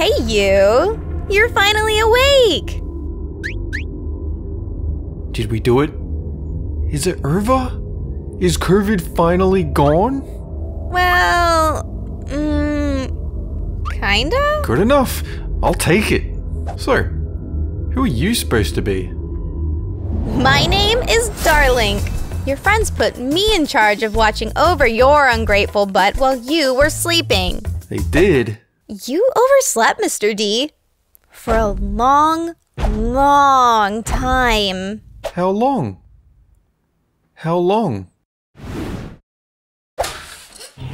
Hey, you! You're finally awake! Did we do it? Is it over? Is COVID finally gone? Well, kinda? Good enough. I'll take it. So, who are you supposed to be? My name is Darling. Your friends put me in charge of watching over your ungrateful butt while you were sleeping. They did? You overslept, Mr. D. For a long, long time. How long? How long?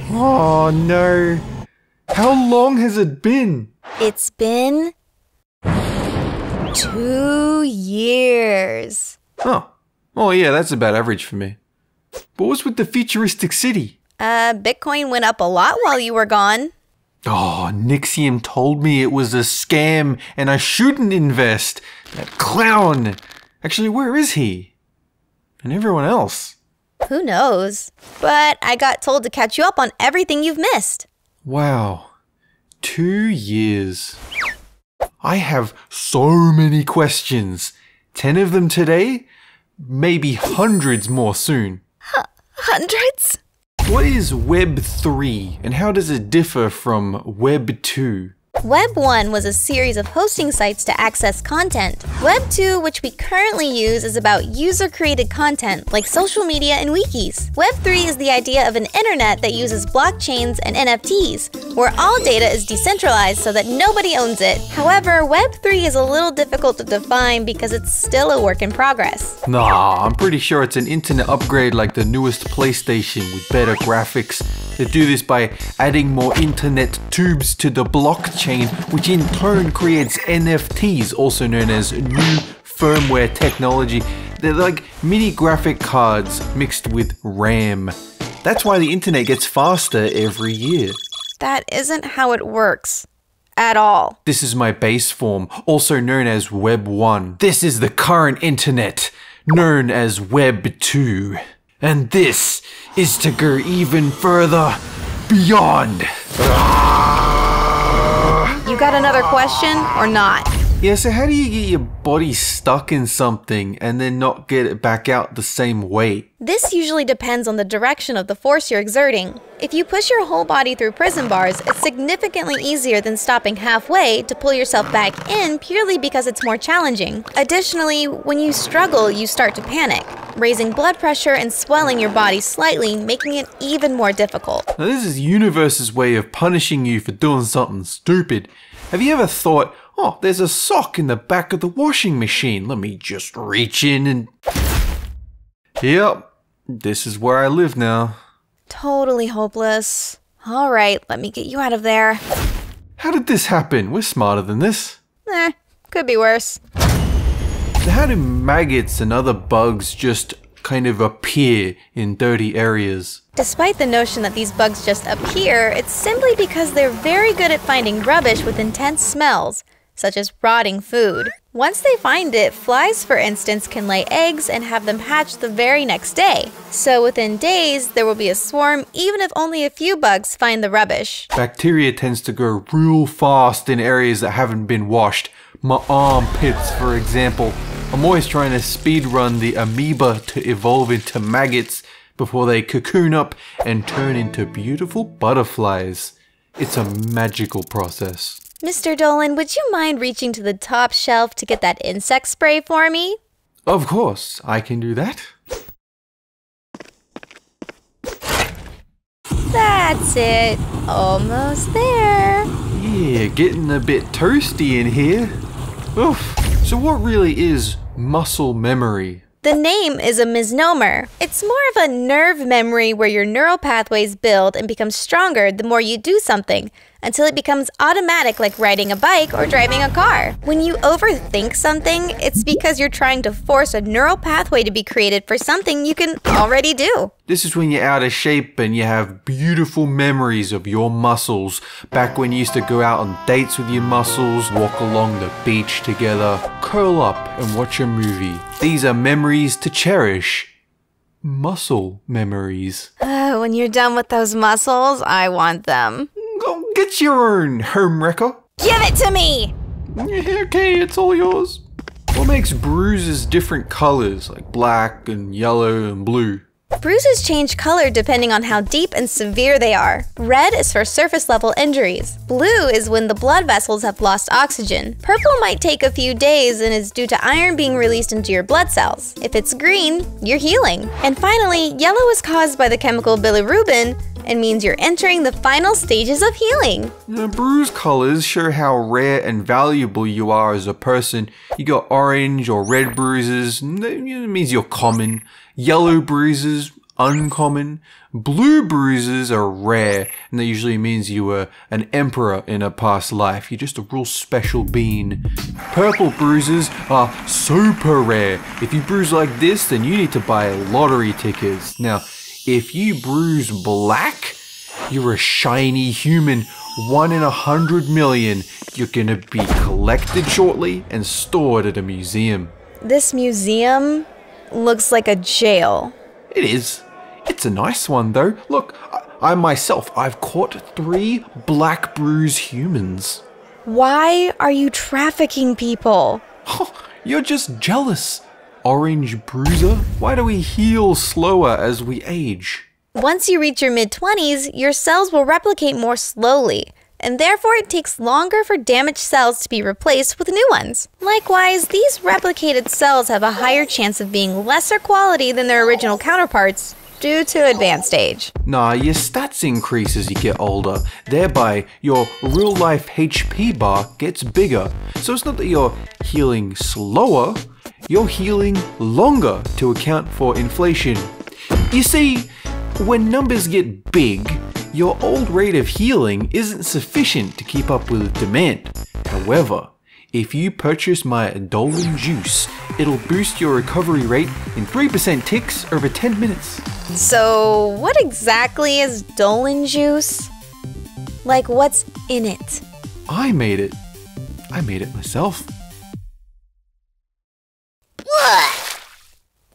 Oh no. How long has it been? It's been 2 years. Oh. Oh yeah, that's about average for me. But what's with the futuristic city? Bitcoin went up a lot while you were gone. Oh, Nixium told me it was a scam and I shouldn't invest. That clown. Actually, where is he? And everyone else? Who knows? But I got told to catch you up on everything you've missed. Wow. 2 years. I have so many questions. 10 of them today? Maybe hundreds more soon. Hundreds? What is Web 3 and how does it differ from Web 2? Web 1 was a series of hosting sites to access content. Web 2, which we currently use, is about user-created content like social media and wikis. Web 3 is the idea of an internet that uses blockchains and NFTs, where all data is decentralized so that nobody owns it. However, Web 3 is a little difficult to define because it's still a work in progress. Nah, I'm pretty sure it's an internet upgrade like the newest PlayStation with better graphics. They do this by adding more internet tubes to the blockchain, which in turn creates NFTs, also known as new firmware technology. They're like mini graphic cards mixed with RAM. That's why the internet gets faster every year. That isn't how it works. At all. This is my base form, also known as Web 1. This is the current internet, known as Web 2. And this is to go even further beyond. You got another question or not? Yeah, so how do you get your body stuck in something and then not get it back out the same way? This usually depends on the direction of the force you're exerting. If you push your whole body through prison bars, it's significantly easier than stopping halfway to pull yourself back in purely because it's more challenging. Additionally, when you struggle, you start to panic, raising blood pressure and swelling your body slightly, making it even more difficult. Now this is the universe's way of punishing you for doing something stupid. Have you ever thought, oh, there's a sock in the back of the washing machine. Let me just reach in and... Yep, this is where I live now. Totally hopeless. All right, let me get you out of there. How did this happen? We're smarter than this. Could be worse. So how do maggots and other bugs just kind of appear in dirty areas? Despite the notion that these bugs just appear, it's simply because they're very good at finding rubbish with intense smells, such as rotting food. Once they find it, flies, for instance, can lay eggs and have them hatch the very next day. So within days, there will be a swarm even if only a few bugs find the rubbish. Bacteria tends to grow real fast in areas that haven't been washed. My armpits, for example. I'm always trying to speed run the amoeba to evolve into maggots before they cocoon up and turn into beautiful butterflies. It's a magical process. Mr. Dolan, would you mind reaching to the top shelf to get that insect spray for me? Of course, I can do that. That's it. Almost there. Yeah, getting a bit toasty in here. Oof. So what really is muscle memory? The name is a misnomer. It's more of a nerve memory where your neural pathways build and become stronger the more you do something, until it becomes automatic like riding a bike or driving a car. When you overthink something, it's because you're trying to force a neural pathway to be created for something you can already do. This is when you're out of shape and you have beautiful memories of your muscles. Back when you used to go out on dates with your muscles, walk along the beach together, curl up and watch a movie. These are memories to cherish. Muscle memories. When you're done with those muscles, I want them. Go get your own, homewrecker. Give it to me! Okay, it's all yours. What makes bruises different colors, like black and yellow and blue? Bruises change color depending on how deep and severe they are. Red is for surface level injuries. Blue is when the blood vessels have lost oxygen. Purple might take a few days and is due to iron being released into your blood cells. If it's green, you're healing. And finally, yellow is caused by the chemical bilirubin and means you're entering the final stages of healing. The bruise colors show how rare and valuable you are as a person. You got orange or red bruises, it means you're common. Yellow bruises, uncommon. Blue bruises are rare, and that usually means you were an emperor in a past life. You're just a real special being. Purple bruises are super rare. If you bruise like this, then you need to buy lottery tickets. Now, if you bruise black, you're a shiny human. 1 in 100 million. You're gonna be collected shortly and stored at a museum. This museum looks like a jail. It is. It's a nice one though. Look, I myself, I've caught 3 black bruise humans. Why are you trafficking people? You're just jealous. Orange bruiser, why do we heal slower as we age? Once you reach your mid-20s, your cells will replicate more slowly, and therefore it takes longer for damaged cells to be replaced with new ones. Likewise, these replicated cells have a higher chance of being lesser quality than their original counterparts due to advanced age. Nah, your stats increase as you get older. Thereby, your real-life HP bar gets bigger. So it's not that you're healing slower, you're healing longer to account for inflation. You see, when numbers get big, your old rate of healing isn't sufficient to keep up with demand. However, if you purchase my Dolan juice, it'll boost your recovery rate in 3% ticks over 10 minutes. So, what exactly is Dolan juice? Like, what's in it? I made it. I made it myself.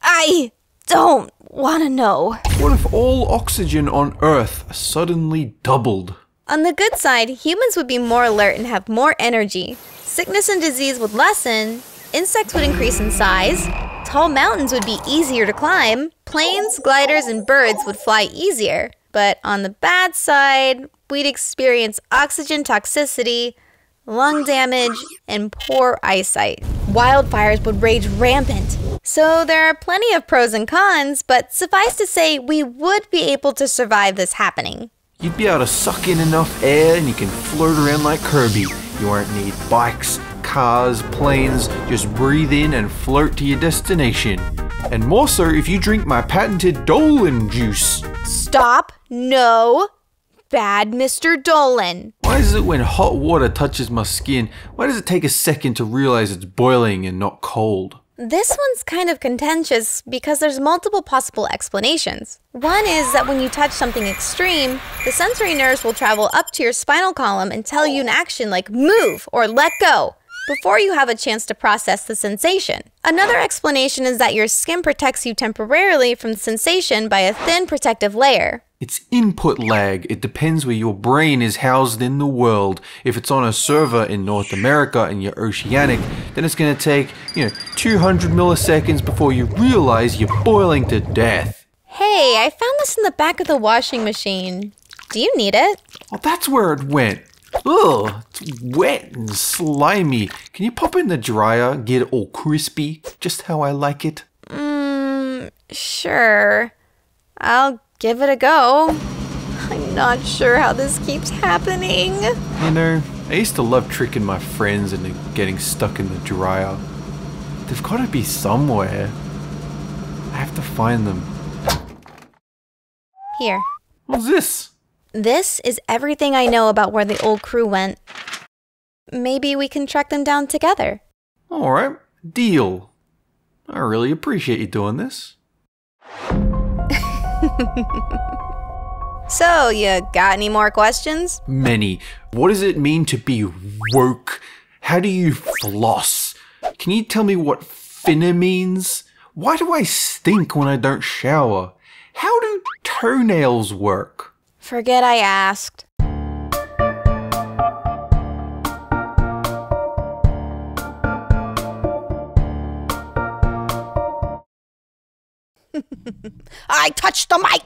I don't want to know. What if all oxygen on Earth suddenly doubled? On the good side, humans would be more alert and have more energy. Sickness and disease would lessen, insects would increase in size, tall mountains would be easier to climb, planes, gliders, and birds would fly easier. But on the bad side, we'd experience oxygen toxicity, lung damage, and poor eyesight. Wildfires would rage rampant. So there are plenty of pros and cons, but suffice to say, we would be able to survive this happening. You'd be able to suck in enough air and you can float around like Kirby. You won't need bikes, cars, planes, just breathe in and float to your destination. And more so if you drink my patented Dolan juice. Stop! No! Bad Mr. Dolan. Why is it when hot water touches my skin, why does it take a second to realize it's boiling and not cold? This one's kind of contentious because there's multiple possible explanations. One is that when you touch something extreme, the sensory nerves will travel up to your spinal column and tell you an action like move or let go before you have a chance to process the sensation. Another explanation is that your skin protects you temporarily from the sensation by a thin protective layer. It's input lag. It depends where your brain is housed in the world. If it's on a server in North America and you're oceanic, then it's going to take, 200 milliseconds before you realize you're boiling to death. Hey, I found this in the back of the washing machine. Do you need it? Oh, that's where it went. Ugh, it's wet and slimy. Can you pop it in the dryer, get it all crispy, just how I like it? Sure. I'll give it a go. I'm not sure how this keeps happening. I used to love tricking my friends into getting stuck in the dryer. They've got to be somewhere. I have to find them. Here. What's this? This is everything I know about where the old crew went. Maybe we can track them down together. Alright, deal. I really appreciate you doing this. So, you got any more questions? Many. What does it mean to be woke? How do you floss? Can you tell me what finna means? Why do I stink when I don't shower? How do toenails work? Forget I asked. I touched the mic.